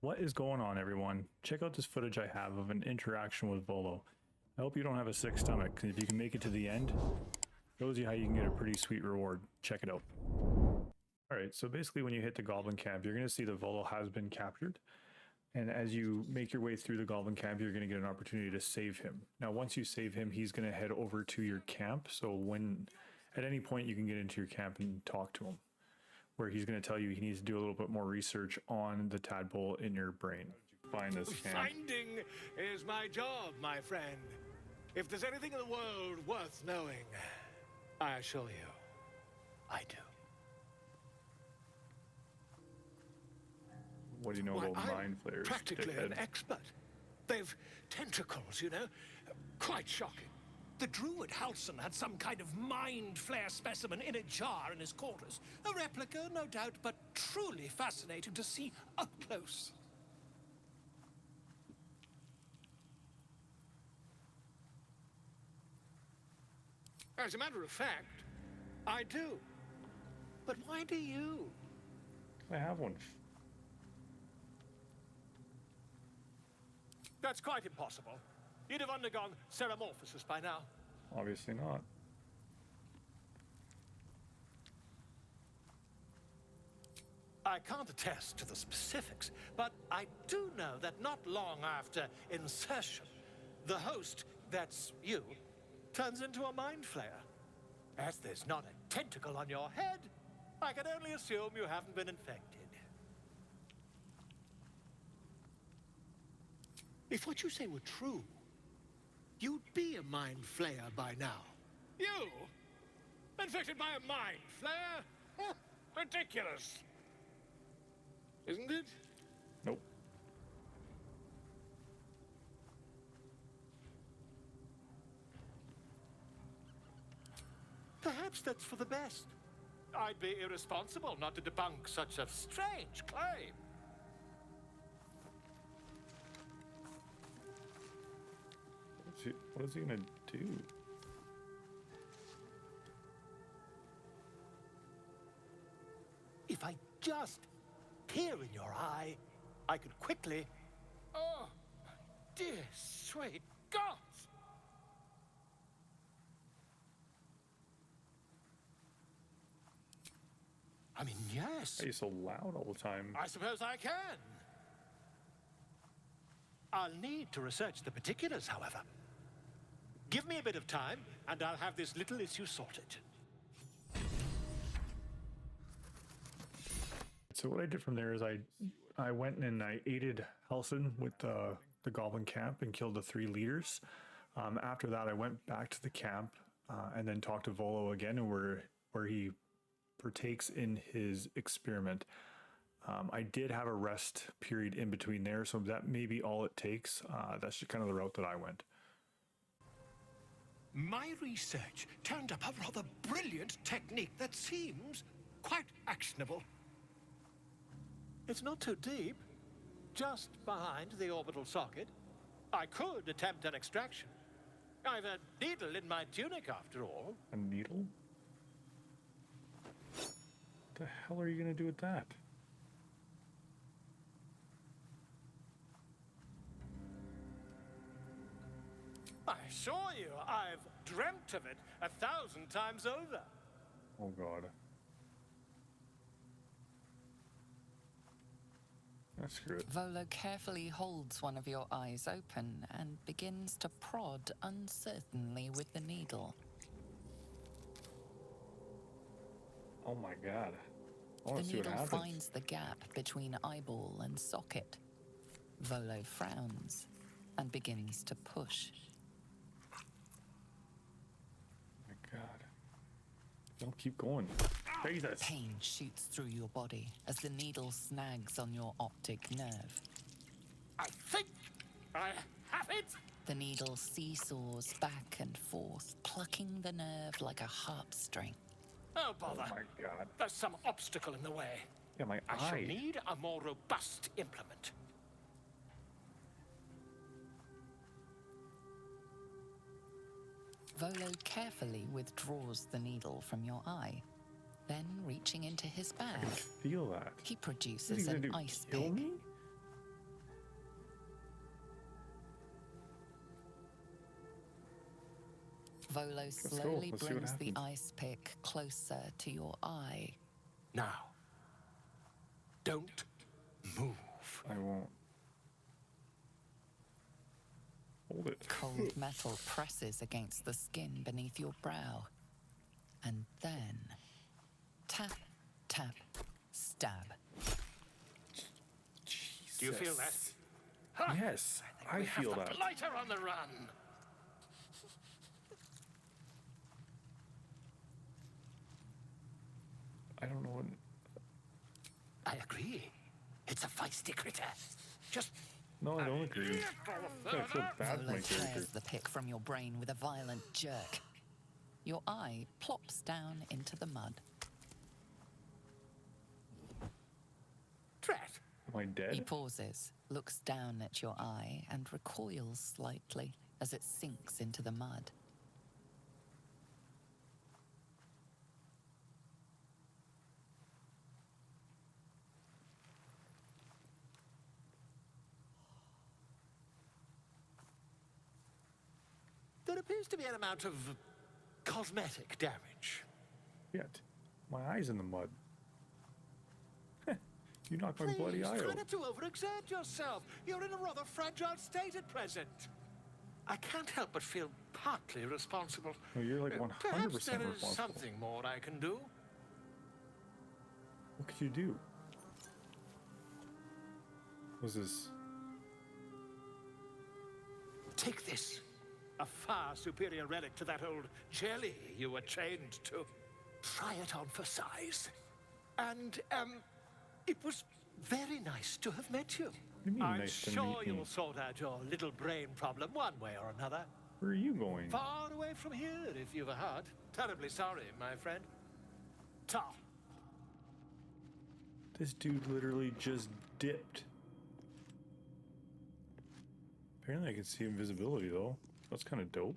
What is going on, everyone? Check out this footage I have of an interaction with Volo. I hope you don't have a sick stomach, because if you can make it to the end, shows you how you can get a pretty sweet reward. Check it out. Alright, so basically when you hit the Goblin Camp, you're going to see that Volo has been captured. And as you make your way through the Goblin Camp, you're going to get an opportunity to save him. Now, once you save him, he's going to head over to your camp. So at any point, you can get into your camp and talk to him, where he's going to tell you he needs to do a little bit more research on the tadpole in your brain. Find this camp. Finding is my job, my friend. If there's anything in the world worth knowing, I assure you, I do. What do you know about mind flayers? Practically dickhead? an expert. They've tentacles, you know? Quite shocking. The druid Halson had some kind of mind flare specimen in a jar in his quarters. A replica, no doubt, but truly fascinating to see up close. As a matter of fact, I do. But why do you? I have one. That's quite impossible. You'd have undergone ceramorphosis by now. Obviously not. I can't attest to the specifics, but I do know that not long after insertion, the host, that's you, turns into a mind flayer. As there's not a tentacle on your head, I can only assume you haven't been infected. If what you say were true, you'd be a mind flayer by now. You? Infected by a mind flayer? Ridiculous. Isn't it? Nope. Perhaps that's for the best. I'd be irresponsible not to debunk such a strange claim. What is he gonna do? If I just peer in your eye, I could quickly... Oh, dear sweet gods! I mean, yes. Why are you so loud all the time? I suppose I can. I'll need to research the particulars, however. Give me a bit of time, and I'll have this little issue sorted. So what I did from there is I went and I aided Halson with the Goblin Camp and killed the 3 leaders. After that, I went back to the camp and then talked to Volo again, and where he partakes in his experiment. I did have a rest period in between there, so that may be all it takes. That's just kind of the route that I went. My research turned up a rather brilliant technique that seems quite actionable. It's not too deep, just behind the orbital socket. I could attempt an extraction. I've a needle in my tunic, after all. A needle? What the hell are you going to do with that? I assure you, I've dreamt of it 1,000 times over. Oh god. Screw it. Volo carefully holds one of your eyes open and begins to prod uncertainly with the needle. Oh my god. I The want to see what needle happens. finds the gap between eyeball and socket. Volo frowns and begins to push. Oh my god. Don't keep going. Jesus. Pain shoots through your body as the needle snags on your optic nerve. I think I have it. The needle seesaws back and forth, plucking the nerve like a harp string. Oh, bother. Oh my god. There's some obstacle in the way. Yeah, my I shall eye. need a more robust implement. Volo carefully withdraws the needle from your eye. Then, reaching into his bag, Feel that. he What are you produces gonna an do? ice Kill pick. me? Volo go. slowly Let's see what brings the happens. ice pick closer to your eye. Now, don't move. I won't. Hold it. Cold metal presses against the skin beneath your brow. And then, tap, tap, stab. Do you feel that? Jesus. Ha! Yes, I We feel have the that. blighter on the run. I don't know what. I agree. It's a feisty critter. Just No, I don't a agree. little I feel further. bad for Volo my character. tears the pick from your brain with a violent jerk. Your eye plops down into the mud. Drat. Am I He dead? pauses, looks down at your eye, and recoils slightly as it sinks into the mud. There appears to be an amount of cosmetic damage. Yet. My eye's in the mud. You knocked my bloody Please, eye try out. not to overexert yourself. You're in a rather fragile state at present. I can't help but feel partly responsible. No, you're like 100% Perhaps there is responsible. something more I can do. What could you do? What's this? Take this. A far superior relic to that old jelly you were chained to. Try it on for size. And, it was very nice to have met you. What do you mean I'm nice to sure meet me? you'll sort out your little brain problem one way or another. Where are you going? Far away from here, if you've a heart. Terribly sorry, my friend. Ta. This dude literally just dipped. Apparently I can see invisibility though. That's kind of dope.